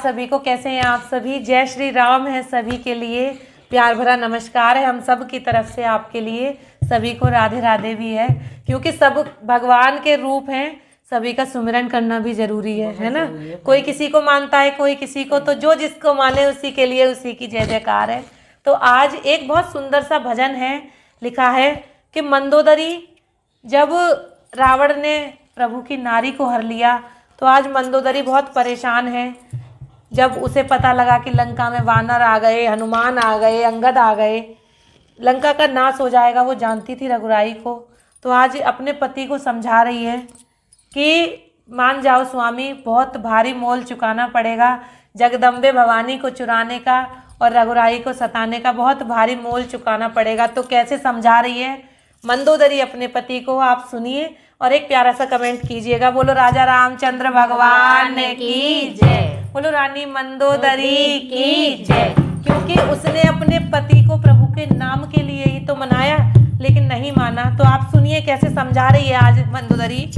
सभी को। कैसे हैं आप सभी? जय श्री राम है सभी के लिए, प्यार भरा नमस्कार है हम सब की तरफ से आपके लिए। सभी को राधे राधे भी है, क्योंकि सब भगवान के रूप हैं, सभी का सुमिरन करना भी जरूरी है ना। कोई किसी को मानता है, कोई किसी को, तो जो जिसको माने उसी के लिए उसी की जय जयकार है। तो आज एक बहुत सुंदर सा भजन है, लिखा है कि मंदोदरी, जब रावण ने प्रभु की नारी को हर लिया तो आज मंदोदरी बहुत परेशान है। जब उसे पता लगा कि लंका में वानर आ गए, हनुमान आ गए, अंगद आ गए, लंका का नाश हो जाएगा, वो जानती थी रघुराई को। तो आज अपने पति को समझा रही है कि मान जाओ स्वामी, बहुत भारी मोल चुकाना पड़ेगा, जगदम्बे भवानी को चुराने का और रघुराई को सताने का बहुत भारी मोल चुकाना पड़ेगा। तो कैसे समझा रही है मंदोदरी अपने पति को, आप सुनिए और एक प्यारा सा कमेंट कीजिएगा। बोलो राजा रामचंद्र भगवान की जय, बोलो रानी मंदोदरी की जय। क्योंकि उसने अपने पति को प्रभु के नाम के लिए ही तो मनाया, लेकिन नहीं माना। तो आप सुनिए कैसे समझा रही है आज मंदोदरी।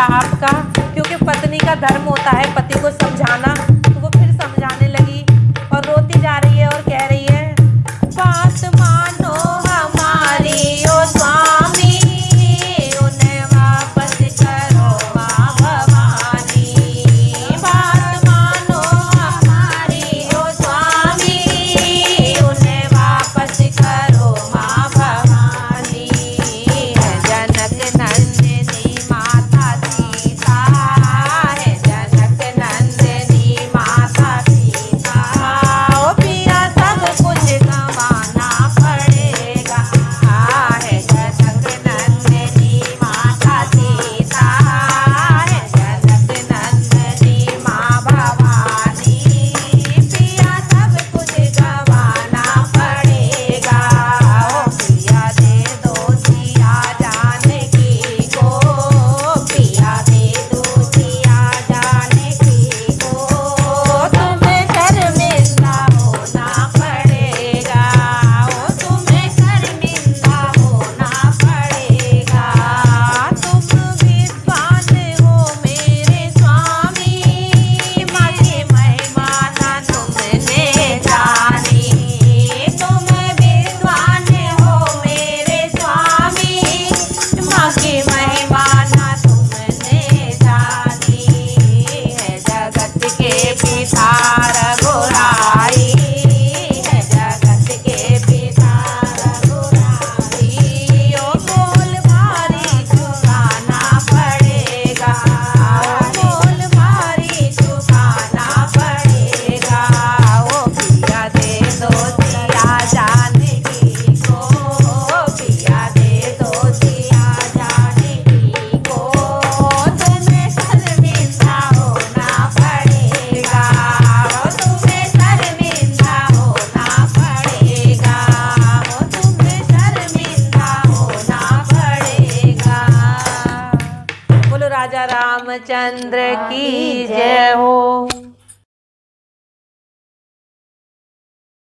आपका, क्योंकि पत्नी का धर्म होता है पति को समझाना। तो वो फिर समझाने लगी और रोती जा रही है और कह रही है, बात मानो हमारी ओ स्वामी, उन्हें वापस करो माँ भवानी। बात मानो हमारी ओ स्वामी, उन्हें वापस करो माँ भवानी। है जनक नंदिनी माता सीता, है जनक नंदिनी माता सीता। ओ पिया सब कुछ गंवाना पड़ेगा, है जनक नंदिनी माता सीता, है जनक नंदिनी माँ भवानी। पिया सब कुछ गंवाना पड़ेगा, ओ पिया दे दो सिया जानकी को, पिया दे दो सिया जानकी को। तुम्हें शर्मिंदा होना पड़ेगा, ओ तुम्हें शर्मिंदा होना पड़ेगा। तुम विद्वान हो मेरे स्वामी, माँ की महिमा ना तुमने जानी। तुम विद्वान हो मेरे स्वामी, माँ की महिमा ना तुमने जानी। है जगत के पिता रघुराई, है जगत के पिता रघुराई। ओ मोल भारी चुकाना पड़ेगा, ओ मोल भारी चुकाना पड़ेगा। ओ पिया दे दो सिया जानकी को, पिया दे दो सिया जानकी को। तुम्हें शर्मिंदा होना पड़ेगा, ओ तुम्हें शर्मिंदा होना पड़ेगा, ओ तुम्हें शर्मिंदा होना पड़ेगा। बोलो राजा रामचंद्र की जय हो।